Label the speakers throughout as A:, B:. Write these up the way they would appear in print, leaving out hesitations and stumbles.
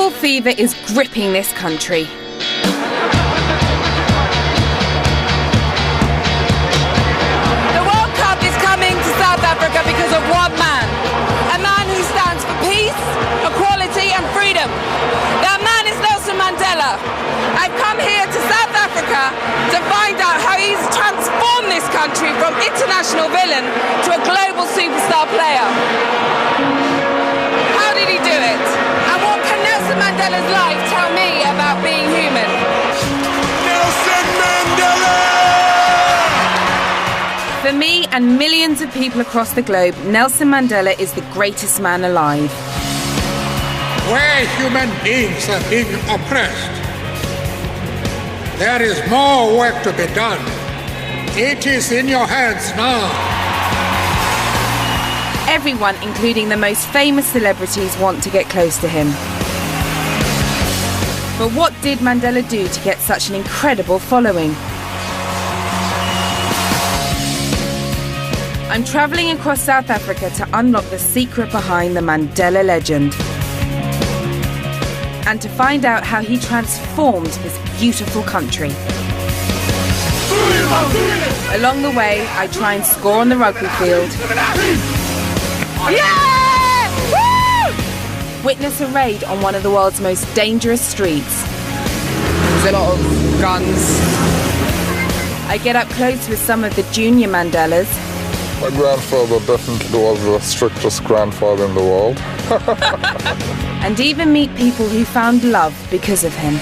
A: Football fever is gripping this country.
B: The World Cup is coming to South Africa because of one man. A man who stands for peace, equality and freedom. That man is Nelson Mandela. I've come here to South Africa to find out how he's transformed this country from international villain to a global superstar player. How did he do it? And what can Nelson Mandela's life tell me about being human?
C: Nelson Mandela!
A: For me and millions of people across the globe, Nelson Mandela is the greatest man alive.
D: Where human beings are being oppressed, there is more work to be done. It is in your hands now.
A: Everyone, including the most famous celebrities, want to get close to him. But what did Mandela do to get such an incredible following? I'm travelling across South Africa to unlock the secret behind the Mandela legend. And to find out how he transformed this beautiful country. Along the way, I try and score on the rugby field. Yeah! Woo! Witness a raid on one of the world's most dangerous streets.
B: There's a lot of guns.
A: I get up close with some of the junior Mandelas.
E: My grandfather definitely was the strictest grandfather in the world.
A: And even meet people who found love because of him.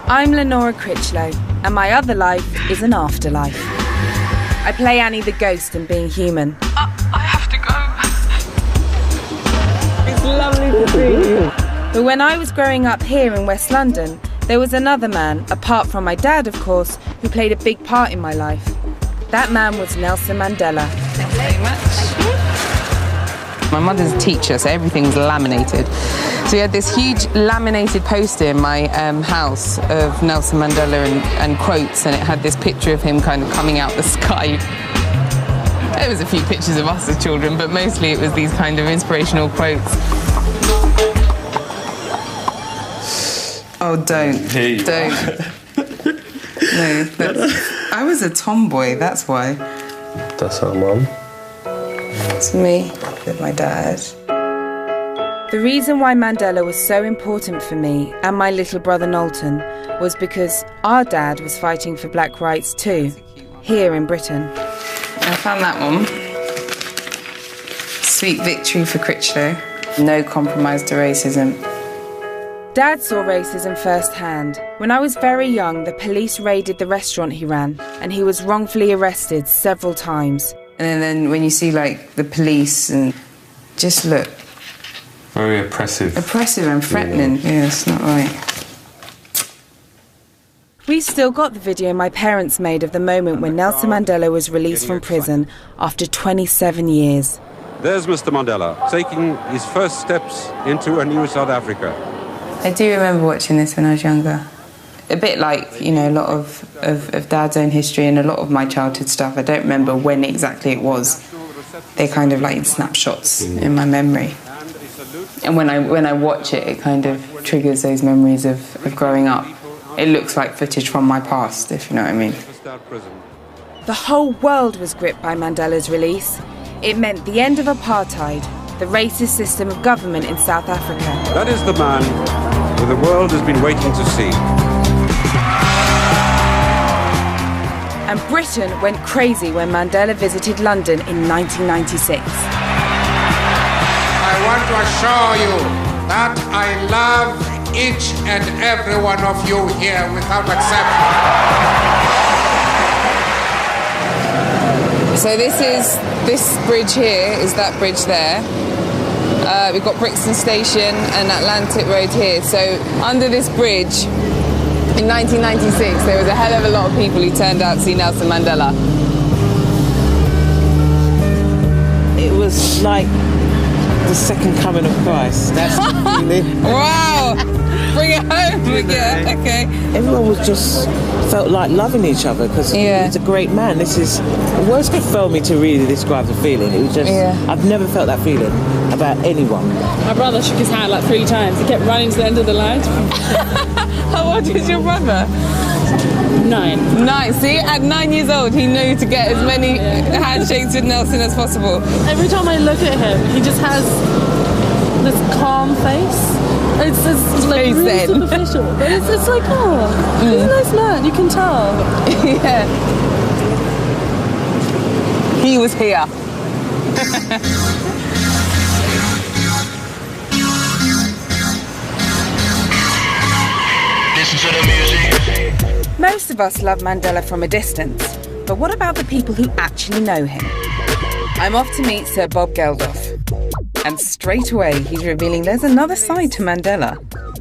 A: I'm Lenora Critchlow, and my other life is an afterlife. I play Annie the ghost in Being Human.
B: I have to go. It's lovely to see you.
A: But when I was growing up here in West London, there was another man, apart from my dad of course, who played a big part in my life. That man was Nelson Mandela.
B: Thanks very much.
F: My mother's a teacher, so everything's laminated. So we had this huge laminated poster in my house of Nelson Mandela and quotes, and it had this picture of him kind of coming out the sky. There was a few pictures of us as children, but mostly it was these kind of inspirational quotes. Oh, don't. No, I was a tomboy, that's why.
G: That's our mum.
F: It's me with my dad.
A: The reason why Mandela was so important for me and my little brother Knowlton was because our dad was fighting for black rights too, here in Britain.
F: I found that one. Sweet victory for Critchlow. No compromise to racism.
A: Dad saw racism firsthand. When I was very young, the police raided the restaurant he ran, and he was wrongfully arrested several times.
F: And then when you see like the police and just look.
G: Very oppressive.
F: Oppressive and threatening. Yeah, it's not right.
A: We've still got the video my parents made of the moment when Nelson Mandela was released from prison after 27 years.
H: There's Mr. Mandela taking his first steps into a new South Africa.
F: I do remember watching this when I was younger. A bit like, you know, a lot of Dad's own history and a lot of my childhood stuff. I don't remember when exactly it was. They're kind of like snapshots in my memory. And when I watch it, it kind of triggers those memories of growing up. It looks like footage from my past, if you know what I mean.
A: The whole world was gripped by Mandela's release. It meant the end of apartheid, the racist system of government in South Africa.
H: That is the man who the world has been waiting to see.
A: And Britain went crazy when Mandela visited London in 1996.
D: I want to assure you that I love each and every one of you here without exception.
F: So this bridge here is that bridge there. We've got Brixton Station and Atlantic Road here. So under this bridge, in 1996, there was a hell of a lot of people who turned out to see Nelson Mandela.
B: It was like the
I: the second coming of Christ. That's the feeling.
B: Wow! Bring it home. Yeah, okay.
I: Everyone was just felt like loving each other because he's a great man. This is words could fail me to really describe the feeling. It was just I've never felt that feeling about anyone.
J: My brother shook his hand like 3 times. He kept running to the end of the line.
B: How old is your brother?
J: 9.
B: 9. See, at 9 years old, he knew to get as many handshakes with Nelson as possible.
J: Every time I look at him, he just has this calm face. It's like really superficial, but it's like, oh, he's a nice man. You can tell.
B: Yeah. He was here.
C: Listen to the music.
A: Most of us love Mandela from a distance, but what about the people who actually know him? I'm off to meet Sir Bob Geldof. And straight away, he's revealing there's another side to Mandela.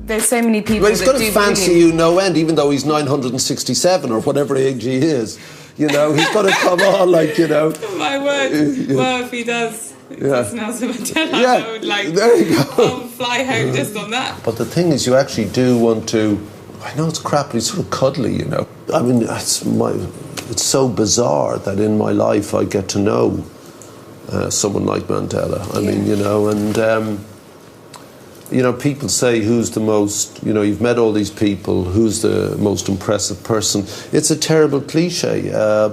A: There's so many people.
K: Well, he's got to fancy you no end, even though he's 967 or whatever age he is. You know, he's got to come on, like, you know.
B: My word. Well, if he does, it's Nelson Mandela. I would
K: there you go.
B: Fly home just on that.
K: But the thing is, you actually do want to. I know it's crap, but he's sort of cuddly, you know. I mean, it's so bizarre that in my life I get to know someone like Mandela. I mean, you know, and you know, people say who's the most, you know, you've met all these people, who's the most impressive person. It's a terrible cliche,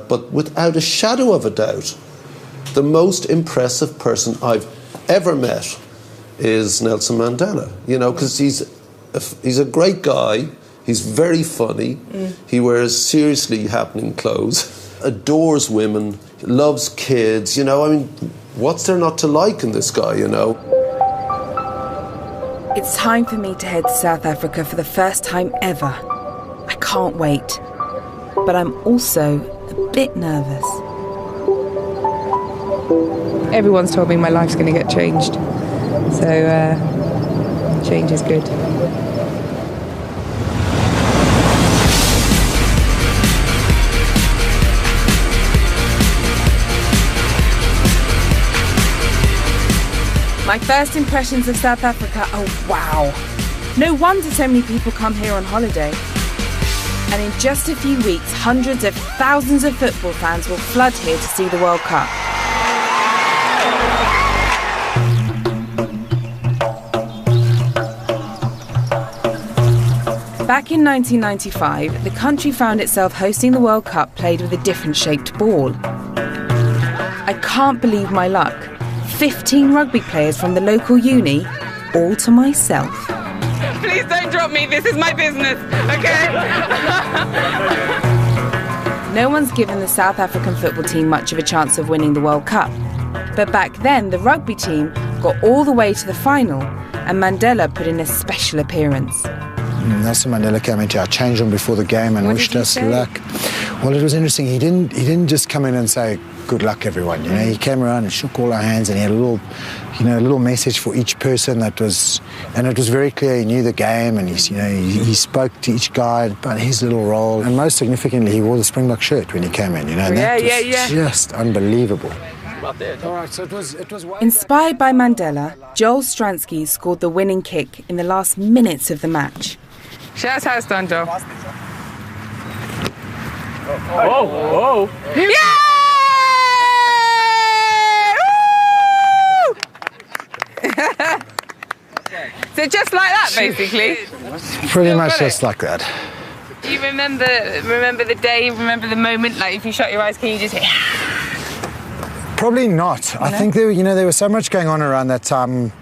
K: but without a shadow of a doubt, the most impressive person I've ever met is Nelson Mandela, you know, because he's a great guy, he's very funny, he wears seriously happening clothes, adores women, loves kids, you know, I mean, what's there not to like in this guy, you know?
A: It's time for me to head to South Africa for the first time ever. I can't wait. But I'm also a bit nervous. Everyone's told me my life's going to get changed. So, change is good. My first impressions of South Africa, oh wow. No wonder so many people come here on holiday. And in just a few weeks, hundreds of thousands of football fans will flood here to see the World Cup. Back in 1995, the country found itself hosting the World Cup played with a different shaped ball. I can't believe my luck. 15 rugby players from the local uni, all to myself.
B: Please don't drop me, this is my business, okay?
A: No one's given the South African football team much of a chance of winning the World Cup. But back then, the rugby team got all the way to the final, and Mandela put in a special appearance.
L: Nelson Mandela came into our change room before the game and wished us luck. Well, it was interesting. He didn't just come in and say, "Good luck, everyone." You know, he came around and shook all our hands, and he had a little message for each person and it was very clear. He knew the game, and he spoke to each guy about his little role. And most significantly, he wore the Springbok shirt when he came in. You know, that was just unbelievable. All right, so it was
A: Inspired by Mandela, Joel Stransky scored the winning kick in the last minutes of the match.
B: Show us how it's done, Joel.
C: Oh!
B: Yeah! So just like that, basically?
L: Pretty much just like that.
B: Do you remember the day, remember the moment? Like, if you shut your eyes, can you just hear...
L: Probably not. I think there was so much going on around that time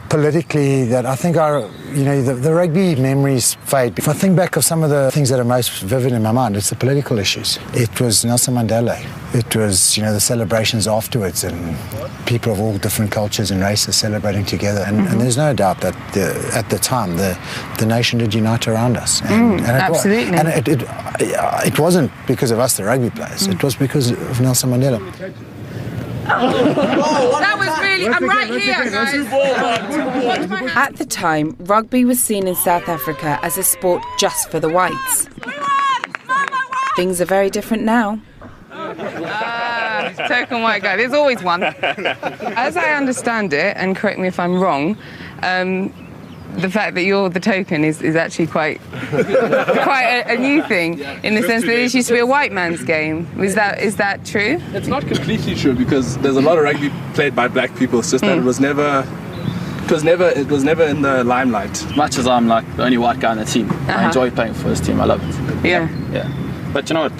L: politically that I think the rugby memories fade. If I think back of some of the things that are most vivid in my mind, it's the political issues. It was Nelson Mandela. It was, the celebrations afterwards and people of all different cultures and races celebrating together. And there's no doubt that at the time, the nation did unite around us. And
B: absolutely.
L: It wasn't because of us, the rugby players. It was because of Nelson Mandela.
B: That was really... I'm right here, guys.
A: At the time, rugby was seen in South Africa as a sport just for the whites. Things are very different now.
F: Token white guy. There's always one. As I understand it, and correct me if I'm wrong, the fact that you're the token is actually quite a new thing, in the sense that this used to be a white man's game. Is that true?
M: It's not completely true, because there's a lot of rugby played by black people. It's just that it was never in the limelight.
N: Much as I'm like the only white guy on the team, I enjoy playing for this team. I love it. Yeah. But you know what?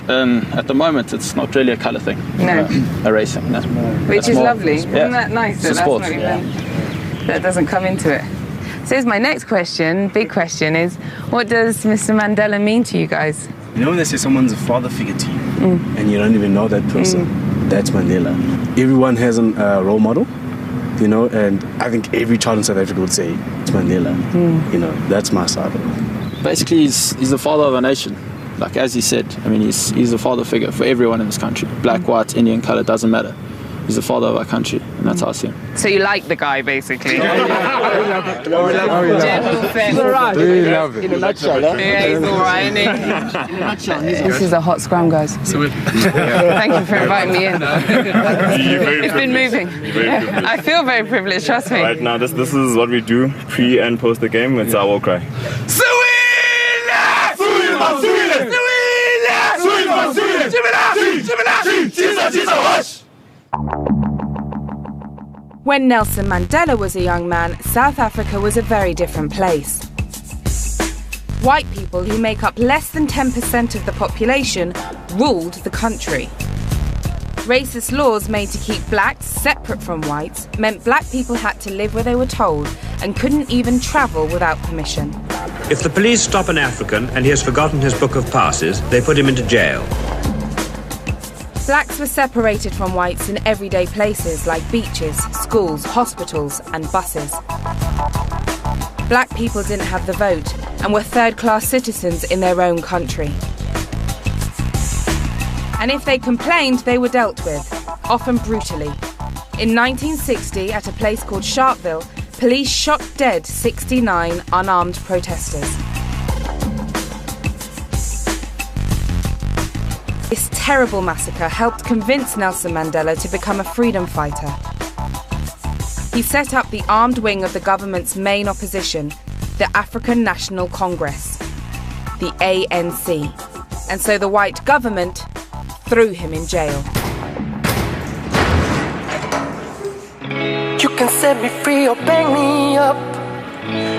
N: At the moment, it's not really a colour thing.
F: No.
N: A race thing.
F: Which is lovely. Isn't that nice?
N: It's a sport.
F: That doesn't come into it. So here's my next question, big question, is what does Mr. Mandela mean to you guys?
O: You know when they say someone's a father figure to you, and you don't even know that person? That's Mandela. Everyone has a role model, you know, and I think every child in South Africa would say it's Mandela. You know, that's my side of it.
N: Basically, he's the father of a nation. Like as he said, I mean, he's the father figure for everyone in this country. Black, white, Indian, colour, doesn't matter. He's the father of our country, and that's how I see him. So you like the guy, basically?
E: We love it.
N: In a nutshell,
F: yeah, he's all right, isn't he? In a nutshell. This is a hot scrum, guys. Thank you for inviting me in. It's been moving. I feel very privileged, trust me.
P: Right now, this is what we do pre and post the game. It's our war cry.
A: When Nelson Mandela was a young man, South Africa was a very different place. White people, who make up less than 10% of the population, ruled the country. Racist laws made to keep blacks separate from whites meant black people had to live where they were told and couldn't even travel without permission.
Q: If the police stop an African and he has forgotten his book of passes, they put him into jail.
A: Blacks were separated from whites in everyday places like beaches, schools, hospitals and buses. Black people didn't have the vote and were third-class citizens in their own country. And if they complained, they were dealt with, often brutally. In 1960, at a place called Sharpeville, police shot dead 69 unarmed protesters. This terrible massacre helped convince Nelson Mandela to become a freedom fighter. He set up the armed wing of the government's main opposition, the African National Congress, the ANC. And so the white government threw him in jail.
R: You can set me free or bang me up.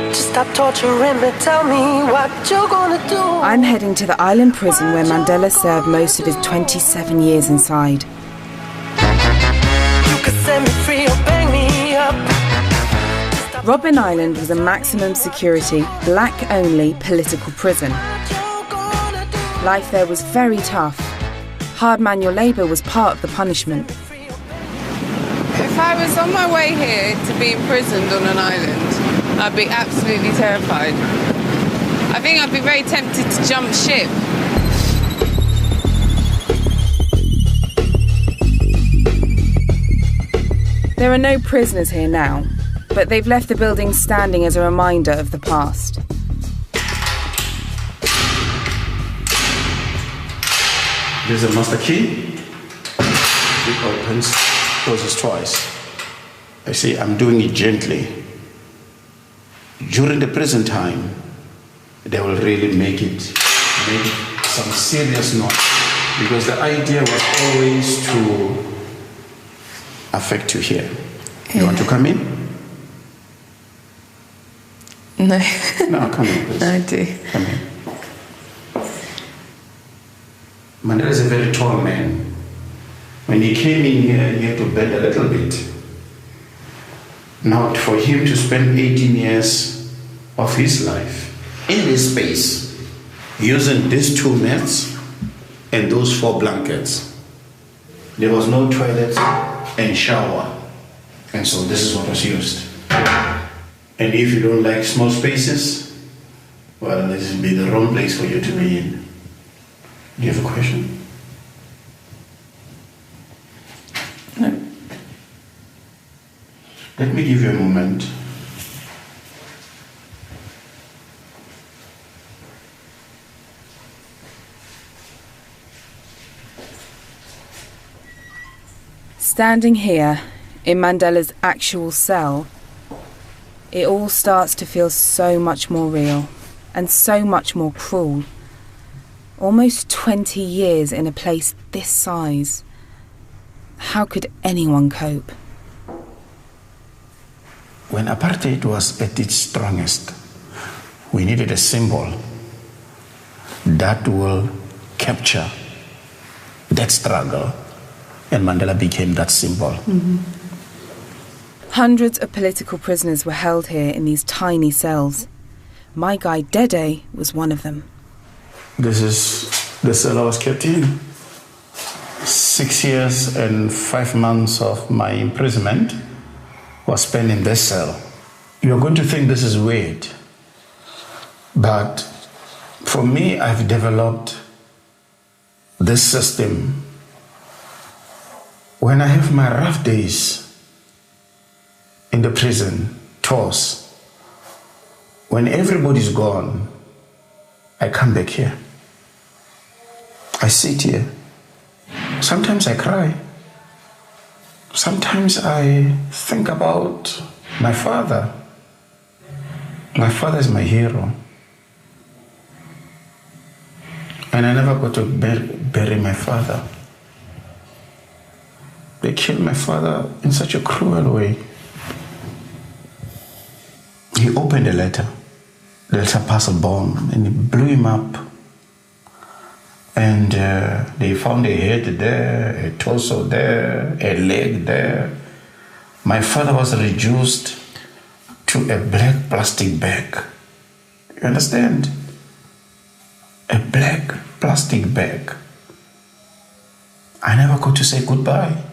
R: Just stop torturing me, tell me what you're gonna do.
A: I'm heading to the island prison where Mandela served most of his 27 years inside.
R: You can set me free or bang me up.
A: Robben Island was a maximum security, black-only political prison. Life there was very tough. Hard manual labour was part of the punishment.
F: If I was on my way here to be imprisoned on an island, I'd be absolutely terrified. I think I'd be very tempted to jump ship.
A: There are no prisoners here now, but they've left the building standing as a reminder of the past.
S: There's a master key. It opens, closes twice. I say I'm doing it gently. During the prison time, they will really make some serious noise, because the idea was always to affect you here. You want to come in?
F: No.
S: No, come in, please.
F: I do.
S: Come in. Mandela is a very tall man. When he came in here, he had to bend a little bit. Now, for him to spend 18 years of his life in this space, using these 2 mats and those 4 blankets, there was no toilet and shower. And so this is what was used. And if you don't like small spaces, well, this will be the wrong place for you to be in. Do you have a question?
F: No.
S: Let me give you a moment.
A: standing here, in Mandela's actual cell, it all starts to feel so much more real and so much more cruel. Almost 20 years in a place this size. How could anyone cope?
S: When apartheid was at its strongest, we needed a symbol that will capture that struggle, and Mandela became that symbol.
A: Mm-hmm. Hundreds of political prisoners were held here in these tiny cells. My guy Dede was one of them.
S: This is the cell I was kept in. 6 years and 5 months of my imprisonment was spent in this cell. You're going to think this is weird, but for me, I've developed this system. When I have my rough days in the prison, tours, when everybody's gone, I come back here. I sit here. Sometimes I cry. Sometimes I think about my father. My father is my hero. And I never got to bury my father. They killed my father in such a cruel way. He opened a letter. The letter passed a bomb and it blew him up. And they found a head there, a torso there, a leg there. My father was reduced to a black plastic bag. You understand? A black plastic bag. I never got to say goodbye.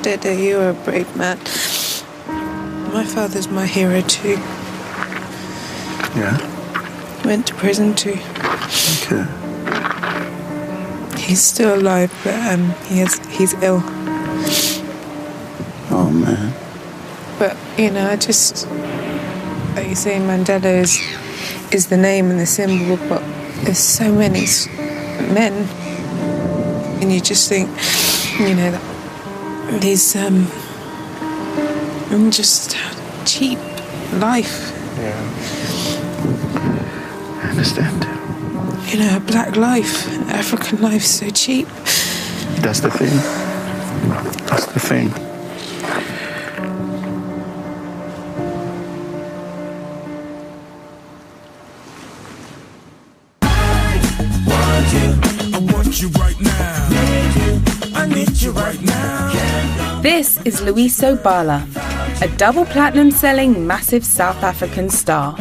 T: Dede, you're a brave man. My father's my hero too.
S: Yeah?
T: Went to prison too.
S: Okay.
T: He's still alive, but he's ill.
S: Oh, man.
T: But, you know, I just, like you say, Mandela is the name and the symbol, but there's so many men. And you just think, you know, that these just cheap life.
S: Yeah. I understand.
T: You know, a black life, African life, so cheap.
S: That's the thing. That's the thing.
U: I want you right now. I need you right now.
A: This is Loyiso Bala, a double platinum selling massive South African star.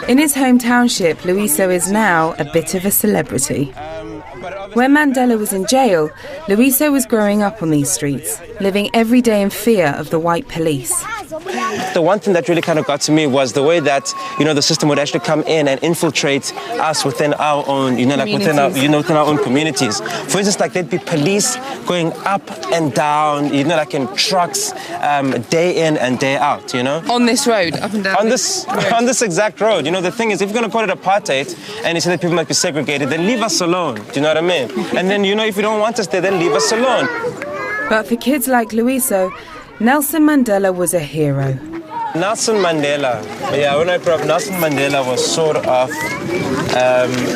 A: In his home township, Loyiso is now a bit of a celebrity. When Mandela was in jail, Loyiso was growing up on these streets, living every day in fear of the white police.
V: The one thing that really kind of got to me was the way that, you know, the system would actually come in and infiltrate us within our own, you know, like within our own communities. For instance, like there'd be police going up and down, you know, like in trucks, day in and day out, you know.
F: On this road, up and down.
V: On this exact road. You know, the thing is, if you're going to call it apartheid and you say that people might be segregated, then leave us alone. Do you know what I mean? And then, you know, if you don't want us there, then leave us alone.
A: But for kids like Loyiso, Nelson Mandela was a hero.
V: Nelson Mandela, yeah, when I grew up, Nelson Mandela was sort of,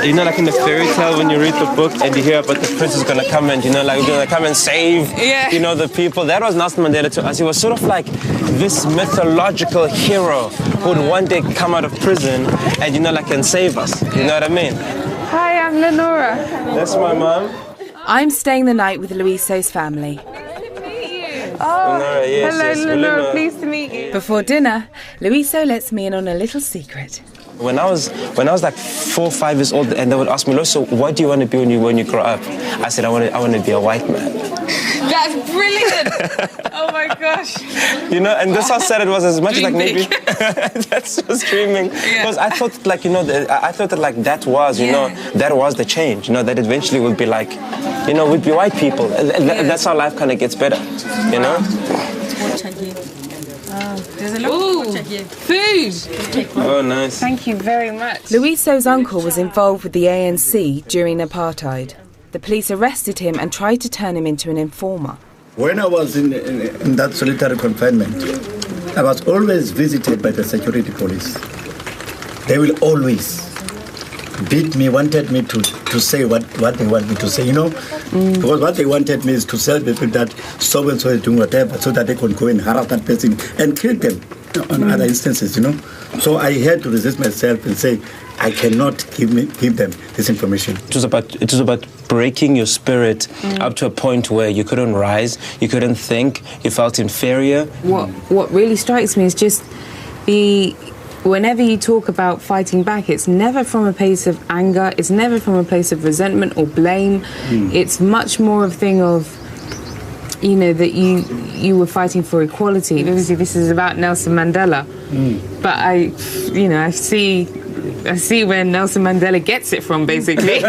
V: you know, like in the fairy tale when you read the book and you hear about the prince is going to come and, you know, like going to come and save, you know, the people. That was Nelson Mandela to us. He was sort of like this mythological hero who would one day come out of prison and, you know, like, and save us. You know what I mean?
A: Hi, I'm
F: Lenora.
V: That's my mom.
A: I'm staying the night with Luiso's family.
V: Lenora, yes,
F: Hello,
V: yes,
F: Lenora. Pleased to meet you.
A: Before dinner, Luiso lets me in on a little secret.
V: When I was like 4 or 5 years old, and they would ask me, "So, what do you want to be when you grow up?" I said, "I want to be a white man."
F: That's brilliant. Oh my gosh.
V: You know, and that's how sad it was. As much as like maybe that's just dreaming. Because I thought like I thought that like that was that was the change. That eventually would be like, we'd be white people. That's how life kind of gets better.
F: There's a lot of food.
V: Oh, nice.
F: Thank you very much.
A: Luiso's uncle was involved with the ANC during apartheid. The police arrested him and tried to turn him into an informer.
G: When I was in that solitary confinement, I was always visited by the security police. They will always beat me, wanted me to say what they want me to say, because what they wanted me is to tell people that so-and-so is doing whatever so that they can go and harass that person and kill them on other instances, So I had to resist myself and say, I cannot give them this information.
V: It was about breaking your spirit up to a point where you couldn't rise, you couldn't think, you felt inferior.
F: What really strikes me is just whenever you talk about fighting back, it's never from a place of anger, it's never from a place of resentment or blame. It's much more a thing of, that you were fighting for equality. Obviously, this is about Nelson Mandela. But I see where Nelson Mandela gets it from, basically.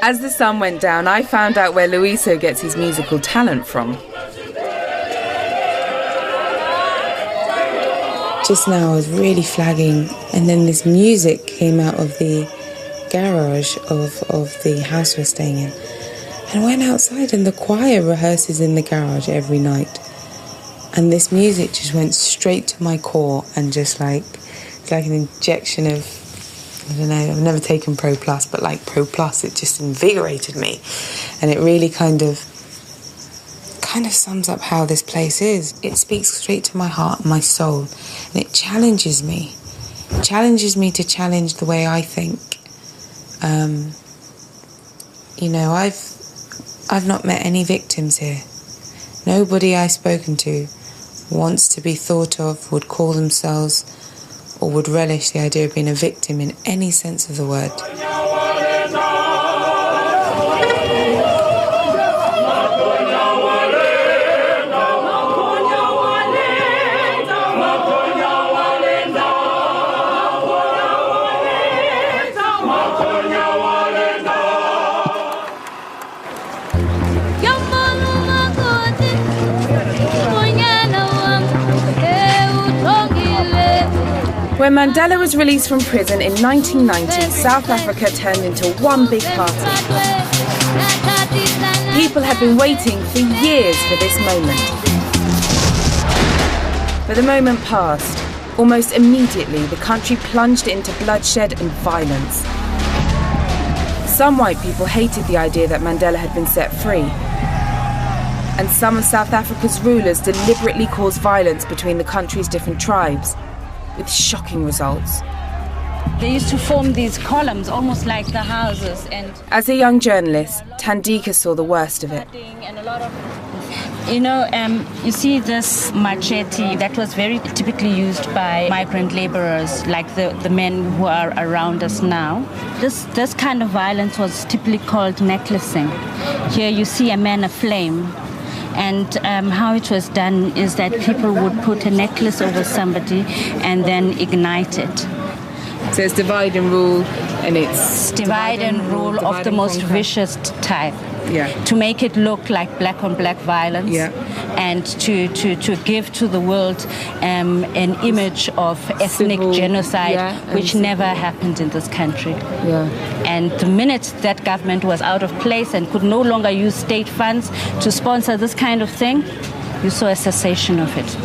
A: As the sun went down, I found out where Luiso gets his musical talent from.
F: Just now I was really flagging, and then this music came out of the garage of the house we're staying in. And I went outside, and the choir rehearses in the garage every night. And this music just went straight to my core, and just like an injection of, I don't know, I've never taken Pro Plus, but like Pro Plus, it just invigorated me. And it really kind of sums up how this place is. It speaks straight to my heart and my soul, and it challenges me. It challenges me to challenge the way I think. I've not met any victims here. Nobody I've spoken to wants to be thought of, would call themselves, or would relish the idea of being a victim in any sense of the word.
A: When Mandela was released from prison in 1990, South Africa turned into one big party. People had been waiting for years for this moment. But the moment passed. Almost immediately, the country plunged into bloodshed and violence. Some white people hated the idea that Mandela had been set free. And some of South Africa's rulers deliberately caused violence between the country's different tribes, with shocking results.
H: They used to form these columns, almost like the houses. And
A: as a young journalist, Tandika saw the worst of it.
H: You see this machete that was very typically used by migrant laborers, like the men who are around us now. This kind of violence was typically called necklacing. Here you see a man aflame. And how it was done is that people would put a necklace over somebody and then ignite it.
F: So it's divide and rule, and it's
H: divide and rule of the most vicious type.
F: Yeah.
H: To make it look like black on black violence.
F: Yeah.
H: And to give to the world an image of ethnic genocide, which never happened in this country.
F: Yeah.
H: And the minute that government was out of place and could no longer use state funds to sponsor this kind of thing, you saw a cessation of it.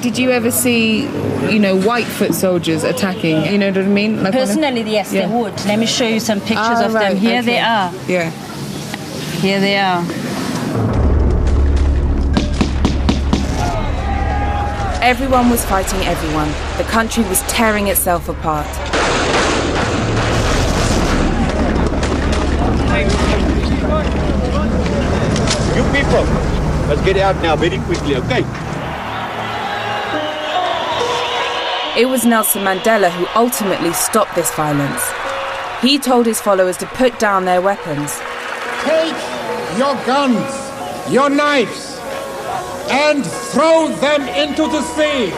F: Did you ever see, white foot soldiers attacking? You know what I mean? Like
H: personally, yes, they would. Let me show you some pictures of them. Here they are.
F: Yeah.
H: Here they are.
A: Everyone was fighting everyone. The country was tearing itself apart.
D: You people, let's get out now very quickly, okay?
A: It was Nelson Mandela who ultimately stopped this violence. He told his followers to put down their weapons.
I: Take your guns, your knives, and throw them into the sea.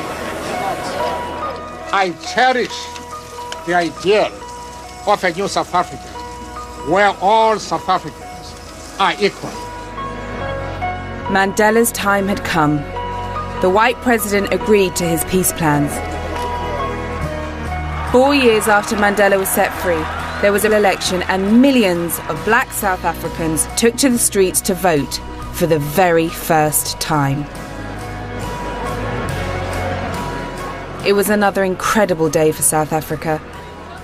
I: I cherish the ideal of a new South Africa, where all South Africans are equal.
A: Mandela's time had come. The white president agreed to his peace plans. 4 years after Mandela was set free, there was an election and millions of black South Africans took to the streets to vote for the very first time. It was another incredible day for South Africa,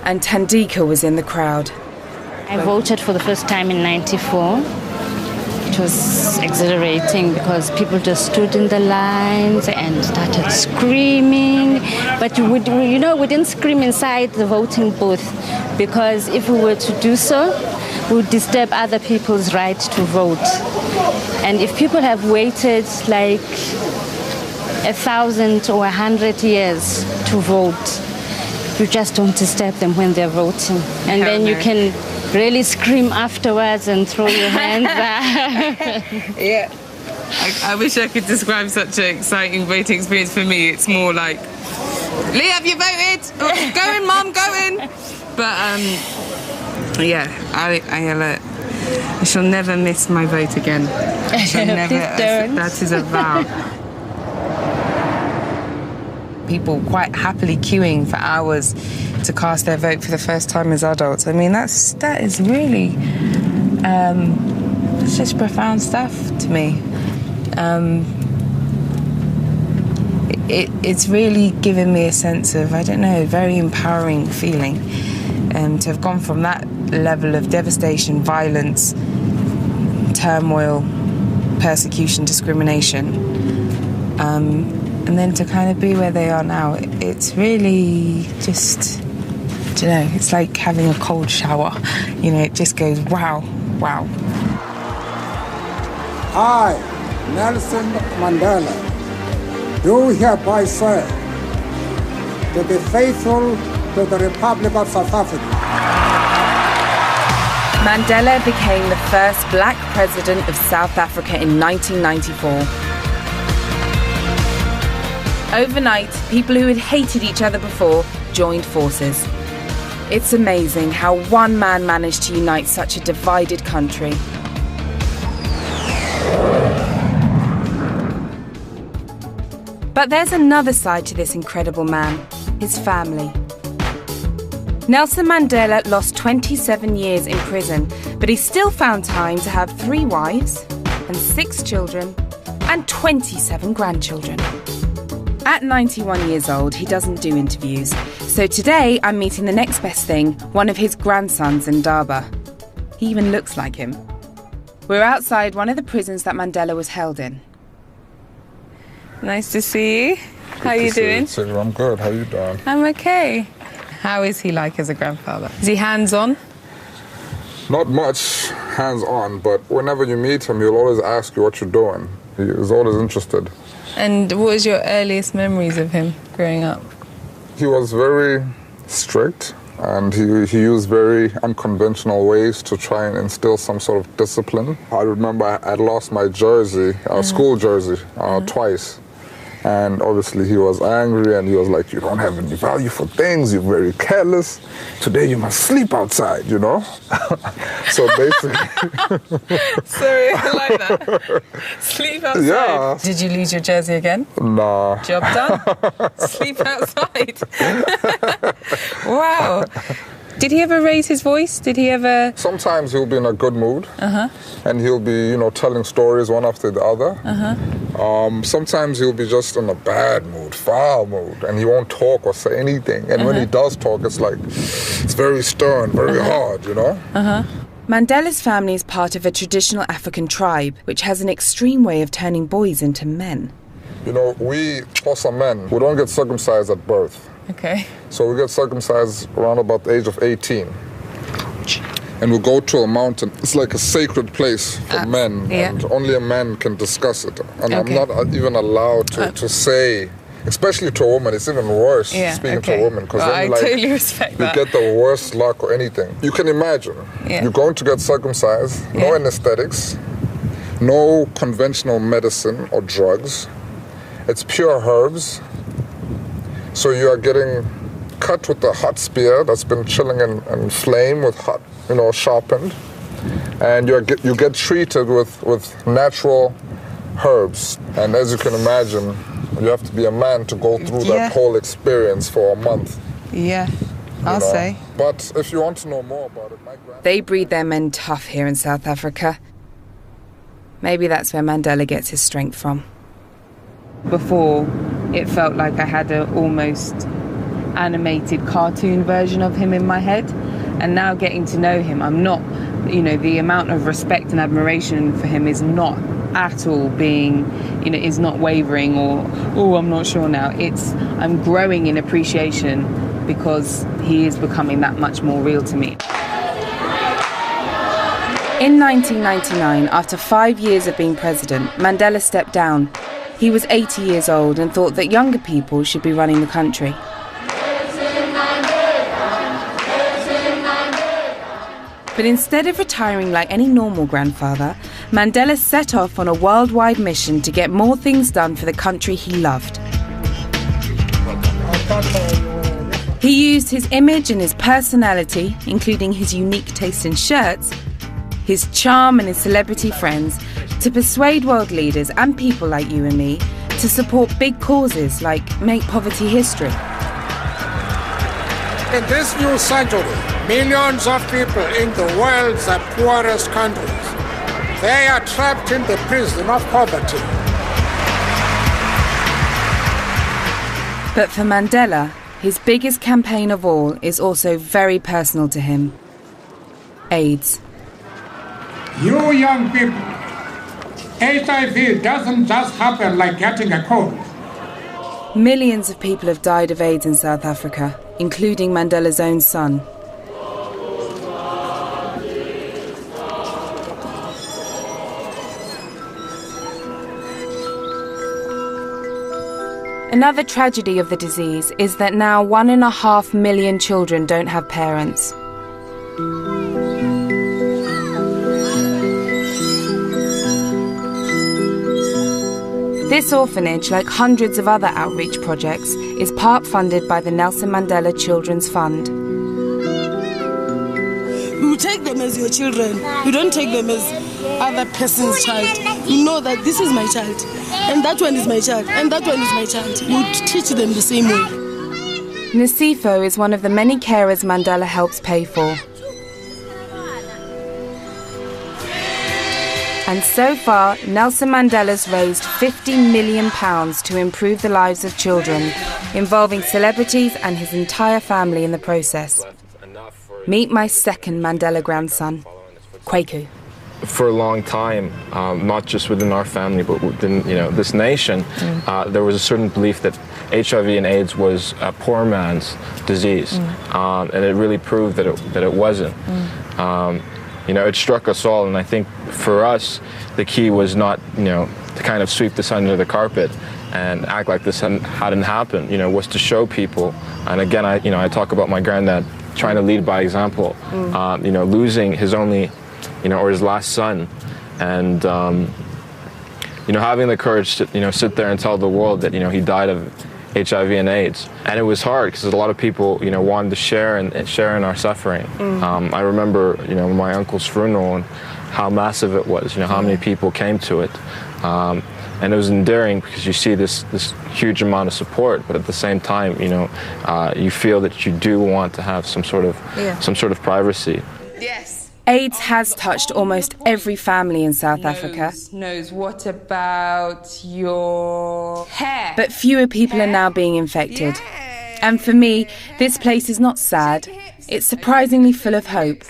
A: and Thandika was in the crowd.
H: I voted for the first time in '94. It was exhilarating because people just stood in the lines and started screaming. But we didn't scream inside the voting booth, because if we were to do so, we would disturb other people's right to vote. And if people have waited like 1,000 or 100 years to vote, you just don't disturb them when they're voting. And then you can really scream afterwards and throw your hands up.
F: Yeah. I wish I could describe such an exciting voting experience. For me, it's more like, Lee, have you voted? Go in, Mum, go in. But, yeah, I shall never miss my vote again. I shall never. That is a vow. People quite happily queuing for hours to cast their vote for the first time as adults. I mean, that is really, it's just profound stuff to me. It's really given me a sense of, I don't know, a very empowering feeling, to have gone from that level of devastation, violence, turmoil, persecution, discrimination, and then to kind of be where they are now. It's really just, it's like having a cold shower. It just goes, wow, wow.
I: I, Nelson Mandela, do hereby swear to be faithful to the Republic of South Africa.
A: Mandela became the first black president of South Africa in 1994. Overnight, people who had hated each other before joined forces. It's amazing how one man managed to unite such a divided country. But there's another side to this incredible man, his family. Nelson Mandela lost 27 years in prison, but he still found time to have 3 wives and 6 children and 27 grandchildren. At 91 years old, he doesn't do interviews. So today, I'm meeting the next best thing, one of his grandsons in Durban. He even looks like him. We're outside one of the prisons that Mandela was held in. Nice to see you. How are you doing?
E: I'm good. How you doing?
A: I'm okay. How is he like as a grandfather? Is he hands-on?
E: Not much hands-on, but whenever you meet him, he'll always ask you what you're doing. He is always interested.
A: And what was your earliest memories of him growing up?
E: He was very strict, and he used very unconventional ways to try and instill some sort of discipline. I remember I had lost my jersey, school jersey, twice. And obviously he was angry, and he was like, you don't have any value for things, you're very careless. Today you must sleep outside, So basically...
A: Sorry, I like that. Sleep outside.
E: Yeah.
A: Did you lose your jersey again?
E: Nah.
A: Job done? Sleep outside. Wow. Did he ever raise his voice? Did he ever...
E: Sometimes he'll be in a good mood. And he'll be, telling stories one after the other. Sometimes he'll be just in a bad mood, foul mood, and he won't talk or say anything. And when he does talk, it's like, it's very stern, very hard,
A: Mandela's family is part of a traditional African tribe, which has an extreme way of turning boys into men.
E: You know, we, also men, we don't get circumcised at birth.
A: Okay.
E: So we get circumcised around about the age of 18. And we go to a mountain. It's like a sacred place for men, and only a man can discuss it. And I'm not even allowed to say, especially to a woman, it's even worse speaking to a woman, because then
A: totally respect
E: you
A: that.
E: get the worst luck or anything. You can imagine, you're going to get circumcised, no anesthetics, no conventional medicine or drugs. It's pure herbs. So you are getting cut with a hot spear that's been chilling in flame with hot, sharpened, and you get treated with natural herbs. And as you can imagine, you have to be a man to go through that whole experience for a month.
A: Yeah, I'll say.
E: But if you want to know more about it,
A: they breed their men tough here in South Africa. Maybe that's where Mandela gets his strength from. Before, it felt like I had an almost animated cartoon version of him in my head. And now getting to know him, I'm not, the amount of respect and admiration for him is not at all being, is not wavering or, I'm not sure now. I'm growing in appreciation because he is becoming that much more real to me. In 1999, after 5 years of being president, Mandela stepped down. He was 80 years old and thought that younger people should be running the country. But instead of retiring like any normal grandfather, Mandela set off on a worldwide mission to get more things done for the country he loved. He used his image and his personality, including his unique taste in shirts, his charm and his celebrity friends, to persuade world leaders and people like you and me to support big causes like Make Poverty History.
I: In this new century, millions of people in the world's poorest countries, they are trapped in the prison of poverty.
A: But for Mandela, his biggest campaign of all is also very personal to him. AIDS.
I: You young people, HIV doesn't just happen like getting a cold.
A: Millions of people have died of AIDS in South Africa, including Mandela's own son. Another tragedy of the disease is that now 1.5 million children don't have parents. This orphanage, like hundreds of other outreach projects, is part funded by the Nelson Mandela Children's Fund.
J: You take them as your children. You don't take them as other person's child. You know that this is my child, and that one is my child, and that one is my child. You teach them the same way.
A: Nsifo is one of the many carers Mandela helps pay for. And so far, Nelson Mandela's raised £50 million to improve the lives of children, involving celebrities and his entire family in the process. Meet my second Mandela grandson, Kwaku.
K: For a long time, not just within our family, but within this nation, there was a certain belief that HIV and AIDS was a poor man's disease, and it really proved that it wasn't. It struck us all, and I think for us, the key was not, to kind of sweep this under the carpet and act like this hadn't happened. Was to show people. And again, I talk about my granddad trying to lead by example. Losing his only, or his last son, and having the courage to, sit there and tell the world that, he died of HIV and AIDS. And it was hard because a lot of people, wanted to share in our suffering. I remember, my uncle's funeral and how massive it was, how many people came to it. And it was endearing because you see this huge amount of support, but at the same time, you feel that you do want to have some sort of privacy.
A: Yes. AIDS has touched almost every family in South Africa. What about your hair? But fewer people are now being infected. And for me, this place is not sad. It's surprisingly full of hope.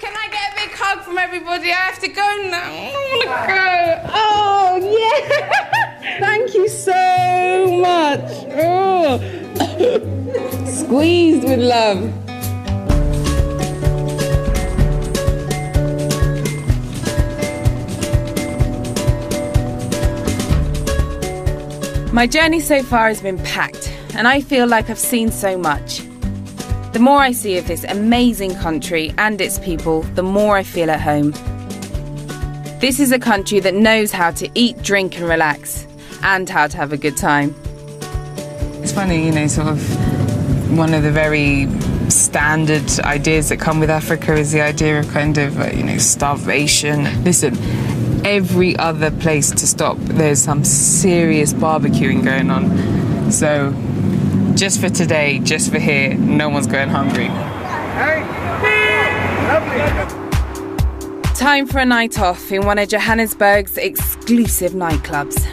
B: Can I get a big hug from everybody? I have to go now. I want to go. Oh, yeah. Thank
F: Thank you so much. Oh. Squeezed with love.
A: My journey so far has been packed, and I feel like I've seen so much. The more I see of this amazing country and its people, the more I feel at home. This is a country that knows how to eat, drink and relax, and how to have a good time.
F: It's funny, sort of one of the very standard ideas that come with Africa is the idea of kind of, starvation. Listen, every other place to stop, there's some serious barbecuing going on. So, just for today, just for here, no one's going hungry.
A: Time for a night off in one of Johannesburg's exclusive nightclubs.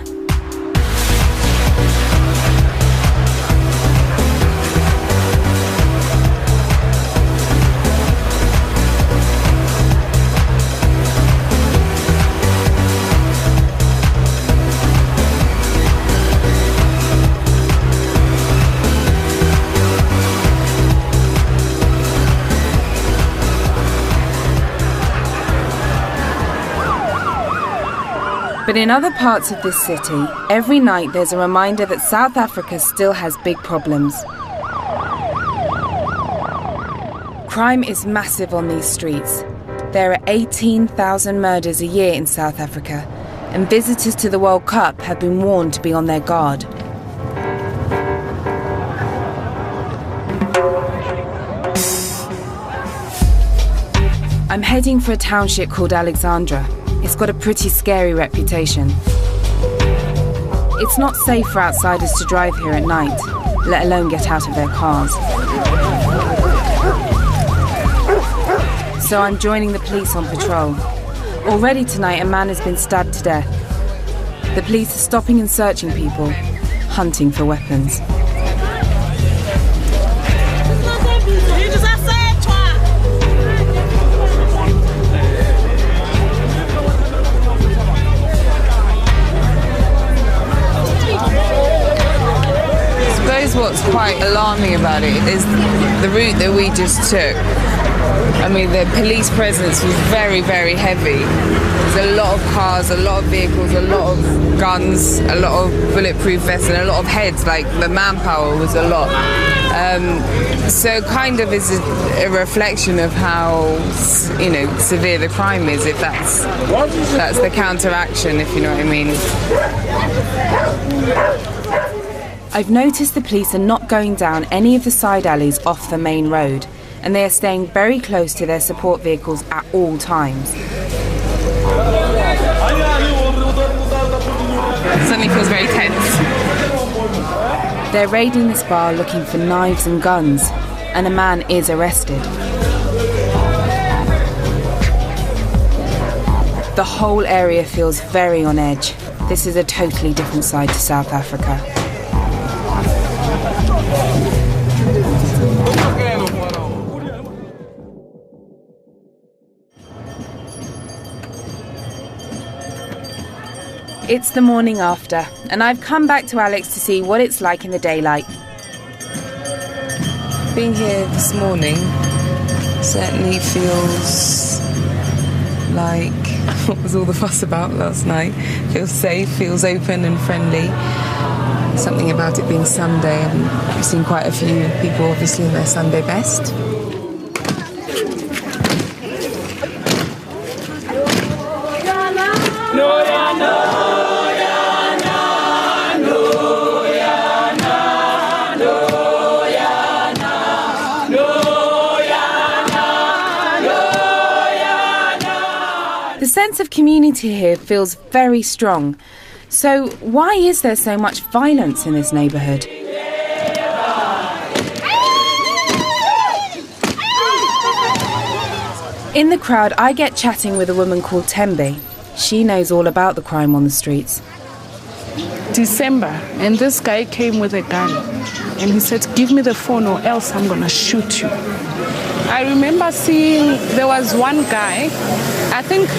A: But in other parts of this city, every night there's a reminder that South Africa still has big problems. Crime is massive on these streets. There are 18,000 murders a year in South Africa, and visitors to the World Cup have been warned to be on their guard. I'm heading for a township called Alexandra. It's got a pretty scary reputation. It's not safe for outsiders to drive here at night, let alone get out of their cars. So I'm joining the police on patrol. Already tonight, a man has been stabbed to death. The police are stopping and searching people, hunting for weapons.
F: What's quite alarming about it is the route that we just took. I mean, the police presence was very, very heavy. There's a lot of cars, a lot of vehicles, a lot of guns, a lot of bulletproof vests, and a lot of heads. Like, the manpower was a lot. So kind of is a reflection of how, severe the crime is, if that's the counteraction, if you know what I mean.
A: I've noticed the police are not going down any of the side alleys off the main road, and they are staying very close to their support vehicles at all times.
F: It suddenly feels very tense.
A: They're raiding this bar looking for knives and guns, and a man is arrested. The whole area feels very on edge. This is a totally different side to South Africa. It's the morning after, and I've come back to Alex to see what it's like in the daylight.
F: Being here this morning certainly feels like what was all the fuss about last night. Feels safe, feels open and friendly. Something about it being Sunday, and I've seen quite a few people obviously in their Sunday best.
A: The sense of community here feels very strong. So why is there so much violence in this neighbourhood? In the crowd, I get chatting with a woman called Tembe. She knows all about the crime on the streets.
C: December, and this guy came with a gun, and he said, "Give me the phone or else I'm gonna shoot you." I remember seeing there was one guy, I think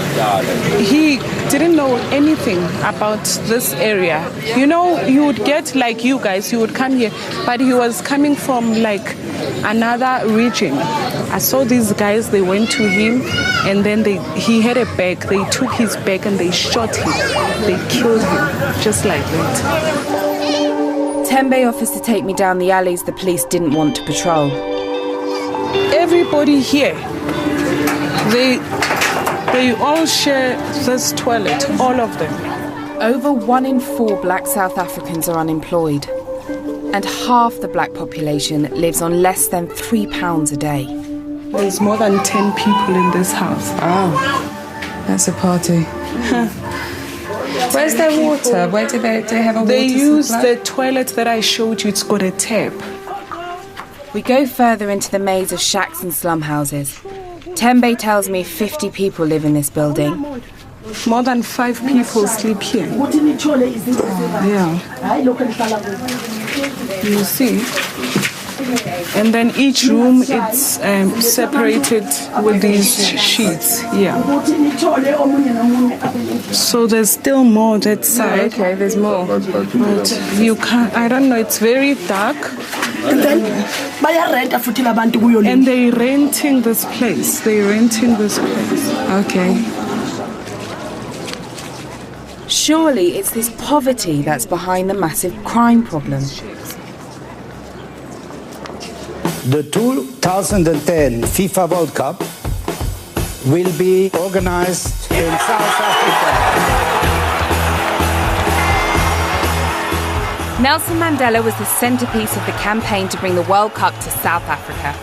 C: he didn't know anything about this area. You know, you would get like you guys, you would come here, but he was coming from like another region. I saw these guys, they went to him and then he had a bag. They took his bag and they shot him. They killed him, just like that.
A: Tembe offers to take me down the alleys the police didn't want to patrol.
C: Everybody here, they all share this toilet, all of them.
A: Over 1 in 4 black South Africans are unemployed, and half the black population lives on less than £3 a day.
C: There's more than 10 people in this house.
F: Oh, that's a party. Where's their water? Where do they have a water
C: They use
F: supply?
C: the toilet that I showed you. It's got a tap.
A: We go further into the maze of shacks and slum houses. Tembe tells me 50 people live in this building.
C: More than 5 people sleep here. Yeah. You see? And then each room it's separated with these sheets. Yeah. So there's still more that side.
F: Okay, there's more.
C: But you can't, I don't know, it's very dark. And they're renting this place. They're renting this place.
F: Okay.
A: Surely it's this poverty that's behind the massive crime problem.
G: The 2010 FIFA World Cup will be organized in South Africa.
A: Nelson Mandela was the centrepiece of the campaign to bring the World Cup to South Africa.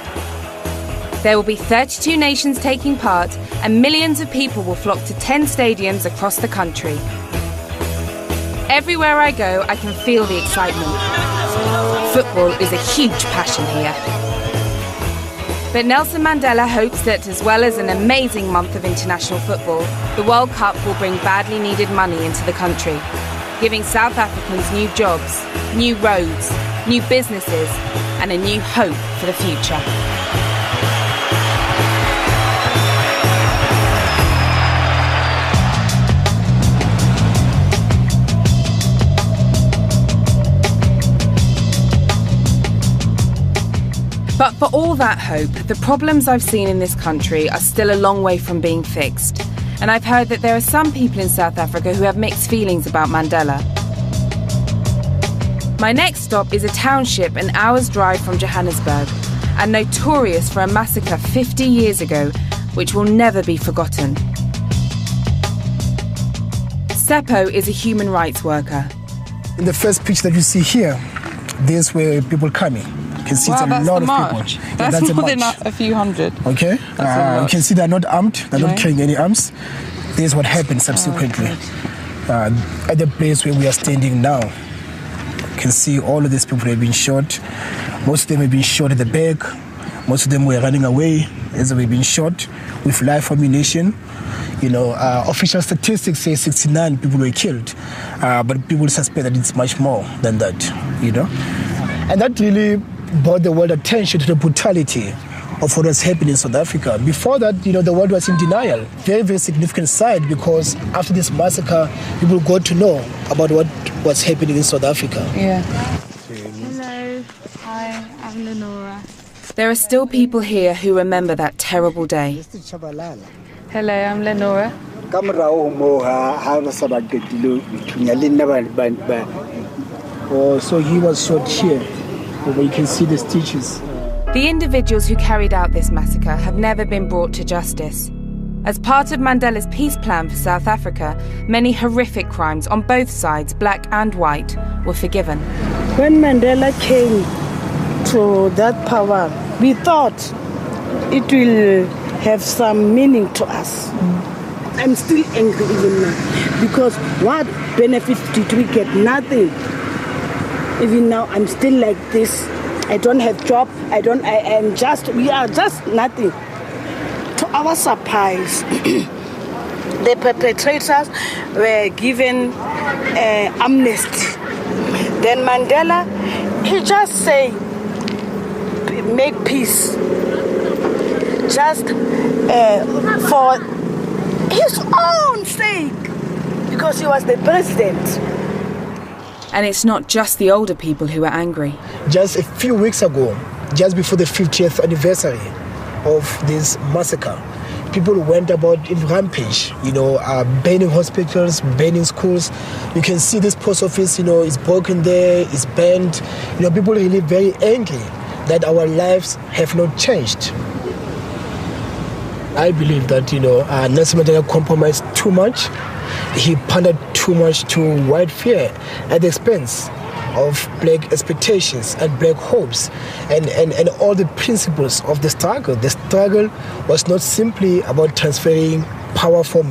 A: There will be 32 nations taking part, and millions of people will flock to 10 stadiums across the country. Everywhere I go, I can feel the excitement. Football is a huge passion here. But Nelson Mandela hopes that, as well as an amazing month of international football, the World Cup will bring badly needed money into the country, giving South Africans new jobs, new roads, new businesses, and a new hope for the future. But for all that hope, the problems I've seen in this country are still a long way from being fixed. And I've heard that there are some people in South Africa who have mixed feelings about Mandela. My next stop is a township an hour's drive from Johannesburg, and notorious for a massacre 50 years ago, which will never be forgotten. Seppo is a human rights worker.
L: In the first picture that you see here, there's where people coming. You can see it's a lot of people.
F: That's more than a few hundred.
L: Okay. You can see they're not armed. They're not carrying any arms. This is what happened subsequently. At the place where we are standing now, you can see all of these people have been shot. Most of them have been shot at the back. Most of them were running away as they were being shot with live ammunition. You know, official statistics say 69 people were killed, but people suspect that it's much more than that, you know. And that really brought the world attention to the brutality of what was happening in South Africa. Before that, you know, the world was in denial. Very, very significant side, because after this massacre, people got to know about what was happening in South Africa.
F: Yeah.
H: Hello. Hi, I'm Lenora.
A: There are still people here who remember that terrible day.
H: Hello, I'm Lenora.
L: Oh, so he was shot here, where you can see the stitches.
A: The individuals who carried out this massacre have never been brought to justice. As part of Mandela's peace plan for South Africa, many horrific crimes on both sides, black and white, were forgiven.
J: When Mandela came to that power, we thought it will have some meaning to us. I'm still angry even now, because what benefits did we get? Nothing. Even now, I'm still like this. I don't have job. We are just nothing. To our surprise, the perpetrators were given amnesty. Then Mandela, he just say, make peace. just for his own sake, because he was the president.
A: And it's not just the older people who are angry.
L: Just a few weeks ago, just before the 50th anniversary of this massacre, people went about in rampage, burning hospitals, burning schools. You can see this post office, is broken there, it's burned. People really very angry that our lives have not changed. I believe that, Nelson Mandela compromised too much. He pandered too much to white fear at the expense of black expectations and black hopes and all the principles of the struggle. The struggle was not simply about transferring power from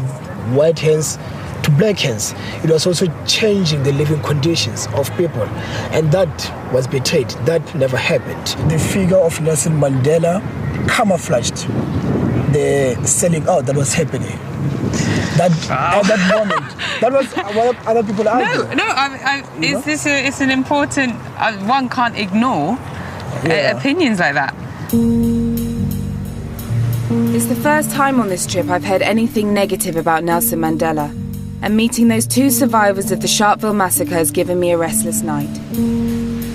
L: white hands to black hands. It was also changing the living conditions of people. And that was betrayed. That never happened. The figure of Nelson Mandela camouflaged the selling out that was happening. At that moment, that was what other people argue.
F: It's an important. One can't ignore opinions like that.
A: It's the first time on this trip I've heard anything negative about Nelson Mandela, and meeting those two survivors of the Sharpeville massacre has given me a restless night.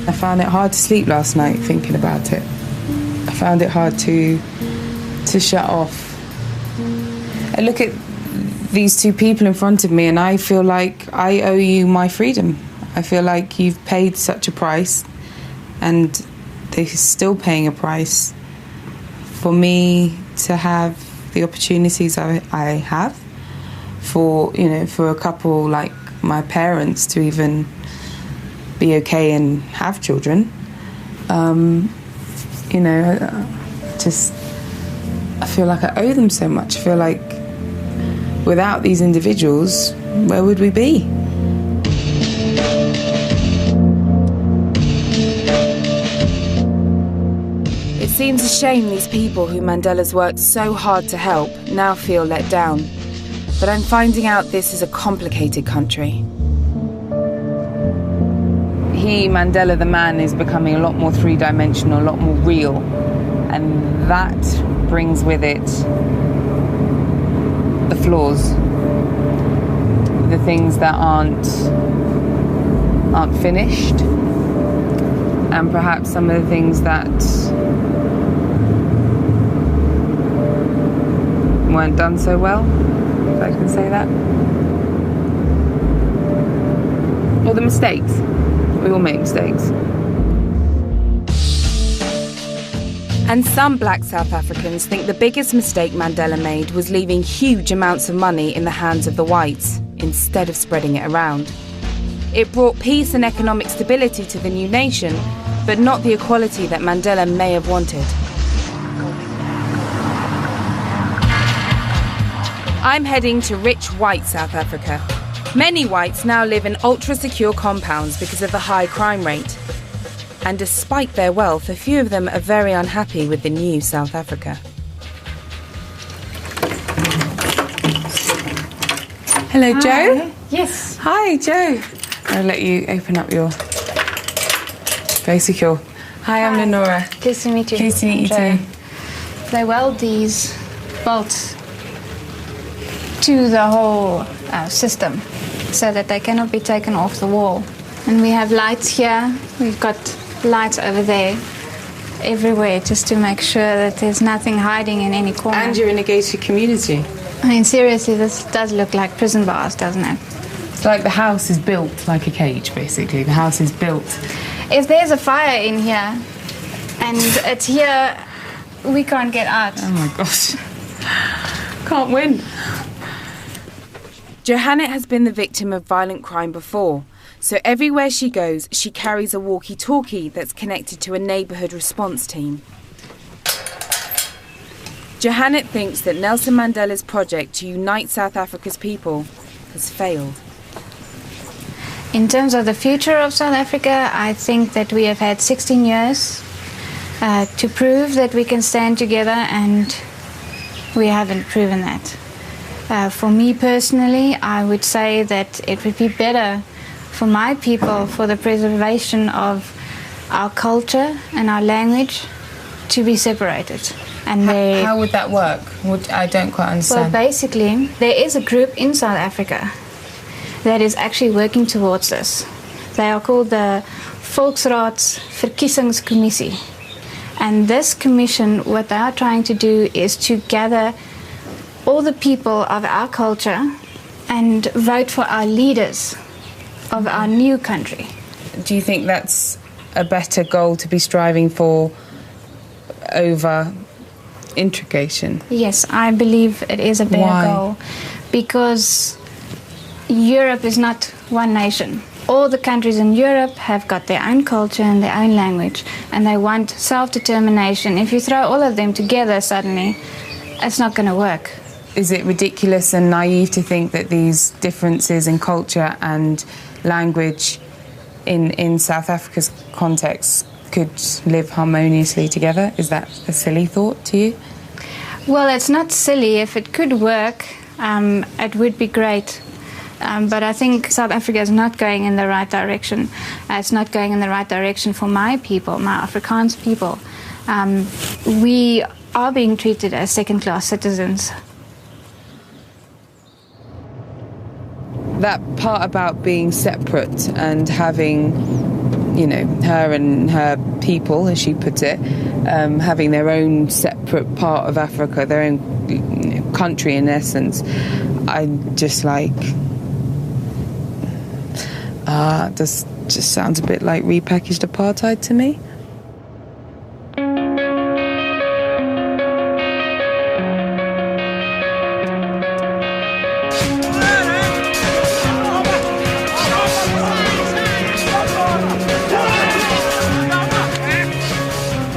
F: I found it hard to sleep last night thinking about it. I found it hard to shut off. I look at these two people in front of me and I feel like I owe you my freedom. I feel like you've paid such a price and they're still paying a price for me to have the opportunities I have, for a couple like my parents to even be okay and have children. I feel like I owe them so much. I feel like without these individuals, where would we be?
A: It seems a shame these people who Mandela's worked so hard to help now feel let down. But I'm finding out this is a complicated country.
F: He, Mandela the man, is becoming a lot more three-dimensional, a lot more real. And that brings with it the flaws, the things that aren't finished, and perhaps some of the things that weren't done so well, if I can say that. Or the mistakes. We all make mistakes.
A: And some black South Africans think the biggest mistake Mandela made was leaving huge amounts of money in the hands of the whites, instead of spreading it around. It brought peace and economic stability to the new nation, but not the equality that Mandela may have wanted. I'm heading to rich white South Africa. Many whites now live in ultra-secure compounds because of the high crime rate. And despite their wealth, a few of them are very unhappy with the new South Africa.
F: Hello, Joe.
M: Yes.
F: Hi, Joe. I'll let you open up your... Very secure. Hi, I'm Lenora.
M: Pleased to meet you.
F: Pleased to meet you too.
M: They weld these bolts to the whole system so that they cannot be taken off the wall. And we have lights here. We've got lights over there, everywhere, just to make sure that there's nothing hiding in any corner.
F: And you're in a gated community.
M: I mean, seriously, this does look like prison bars, doesn't it?
F: It's like the house is built like a cage, basically. The house is built.
M: If there's a fire in here, and it's here, we can't get out.
F: Oh my gosh. Can't win.
A: Johannet has been the victim of violent crime before. So everywhere she goes, she carries a walkie-talkie that's connected to a neighbourhood response team. Johannet thinks that Nelson Mandela's project to unite South Africa's people has failed.
M: In terms of the future of South Africa, I think that we have had 16 years to prove that we can stand together, and we haven't proven that. For me personally, I would say that it would be better for my people, for the preservation of our culture and our language, to be separated. And
F: How would that work? I don't quite
M: well,
F: understand.
M: basically, there is a group in South Africa that is actually working towards this. They are called the Volksraadsverkiesingscommissie. And this commission, what they are trying to do is to gather all the people of our culture and vote for our leaders of our new country.
F: Do you think that's a better goal to be striving for over integration?
M: Yes, I believe it is a better
F: Why?
M: goal because Europe is not one nation. All the countries in Europe have got their own culture and their own language, and they want self-determination. If you throw all of them together suddenly, it's not going to work.
F: Is it ridiculous and naive to think that these differences in culture and language in South Africa's context could live harmoniously together? Is that a silly thought to you?
M: Well, it's not silly. If it could work, it would be great. But I think South Africa is not going in the right direction. It's not going in the right direction for my people, my Afrikaans people. We are being treated as second-class citizens.
F: That part about being separate and having, you know, her and her people, as she puts it, having their own separate part of Africa, their own country in essence, I just like... this just sounds a bit like repackaged apartheid to me.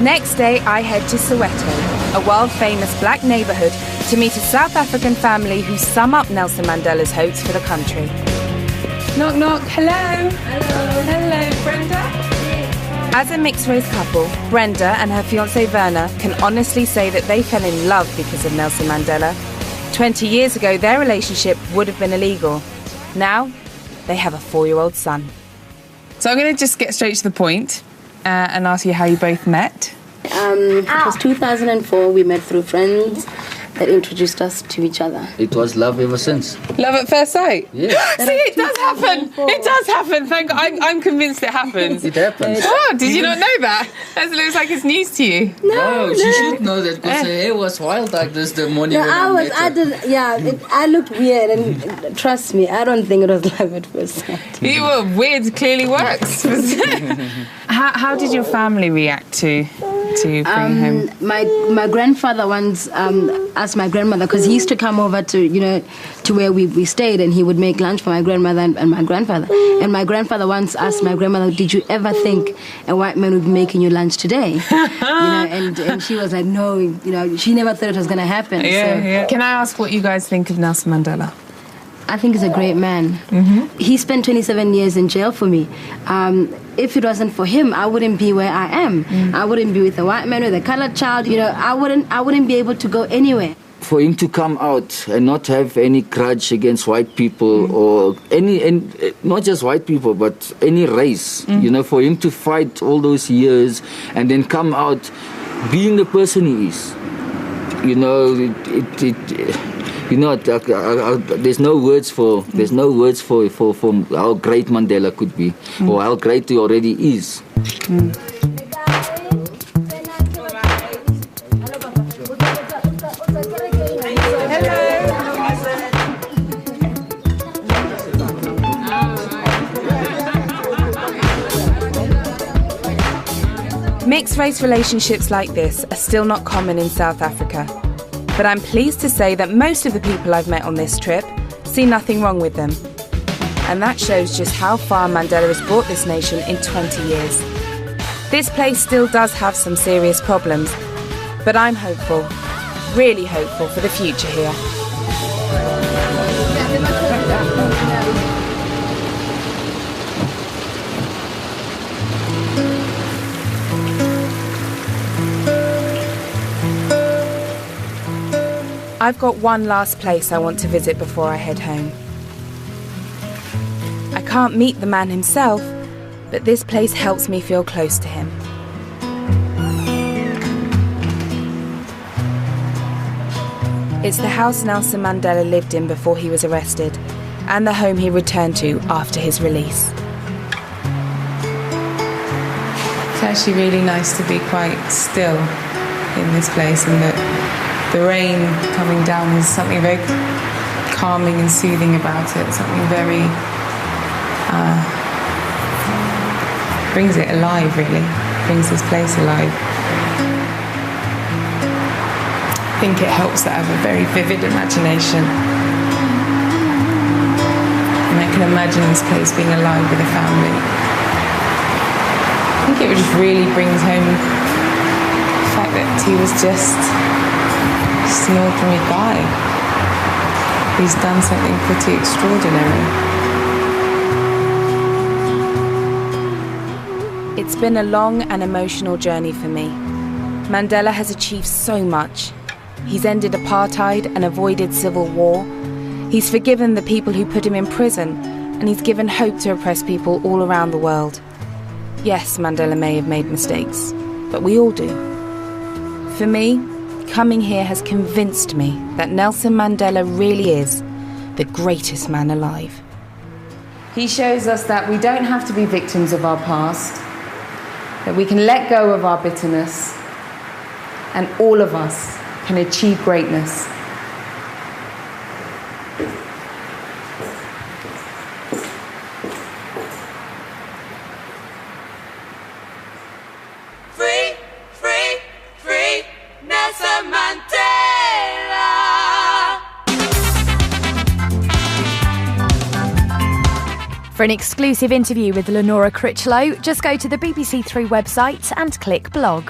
A: Next day, I head to Soweto, a world-famous black neighbourhood, to meet a South African family who sum up Nelson Mandela's hopes for the country.
F: Knock, knock. Hello. Hello. Hello, Brenda.
A: As a mixed-race couple, Brenda and her fiancé Werner can honestly say that they fell in love because of Nelson Mandela. 20 years ago, their relationship would have been illegal. Now, they have a 4-year-old son.
F: So I'm going to just get straight to the point and ask you how you both met.
N: It was 2004. We met through friends that introduced us to each other.
O: It was love ever since.
F: Love at first sight?
O: Yeah.
F: See, it does happen. It does happen. Thank God. I'm convinced it happens.
O: It happens.
F: Oh, did you not know that? That looks like it's news to you.
O: No, she should know that because her hair was wild like this the morning when I met her.
N: I looked weird, and trust me, I don't think it was love at first sight.
F: You were weird. Clearly works. How did your family react to bring home?
N: My grandfather once asked my grandmother, because he used to come over to where we stayed, and he would make lunch for my grandmother and my grandfather. And my grandfather once asked my grandmother, "Did you ever think a white man would be making you lunch today?" And she was like, "No, she never thought it was going to happen."
F: Yeah. Can I ask what you guys think of Nelson Mandela?
N: I think he's a great man.
F: Mm-hmm.
N: He spent 27 years in jail for me. If it wasn't for him, I wouldn't be where I am. I wouldn't be with a white man, with a colored child. I wouldn't be able to go anywhere.
O: For him to come out and not have any grudge against white people or and not just white people, but any race. For him to fight all those years and then come out being the person he is. There's no words for how great Mandela could be or how great he already is.
A: Mixed-race relationships like this are still not common in South Africa. But I'm pleased to say that most of the people I've met on this trip see nothing wrong with them. And that shows just how far Mandela has brought this nation in 20 years. This place still does have some serious problems, but I'm hopeful, really hopeful for the future here. I've got one last place I want to visit before I head home. I can't meet the man himself, but this place helps me feel close to him. It's the house Nelson Mandela lived in before he was arrested, and the home he returned to after his release.
F: It's actually really nice to be quite still in this place, and that the rain coming down is something very calming and soothing about it, something very brings it alive, really, brings this place alive. I think it helps that I have a very vivid imagination, and I can imagine this place being alive with a family. I think it just really brings home the fact that he was just an ordinary guy who's done something pretty extraordinary.
A: It's been a long and emotional journey for me. Mandela has achieved so much. He's ended apartheid and avoided civil war. He's forgiven the people who put him in prison, and he's given hope to oppressed people all around the world. Yes, Mandela may have made mistakes, but we all do. For me, coming here has convinced me that Nelson Mandela really is the greatest man alive.
F: He shows us that we don't have to be victims of our past, that we can let go of our bitterness, and all of us can achieve greatness.
B: Free, free, free, Nelson Mandela.
P: For an exclusive interview with Lenora Critchlow, just go to the BBC Three website and click blog.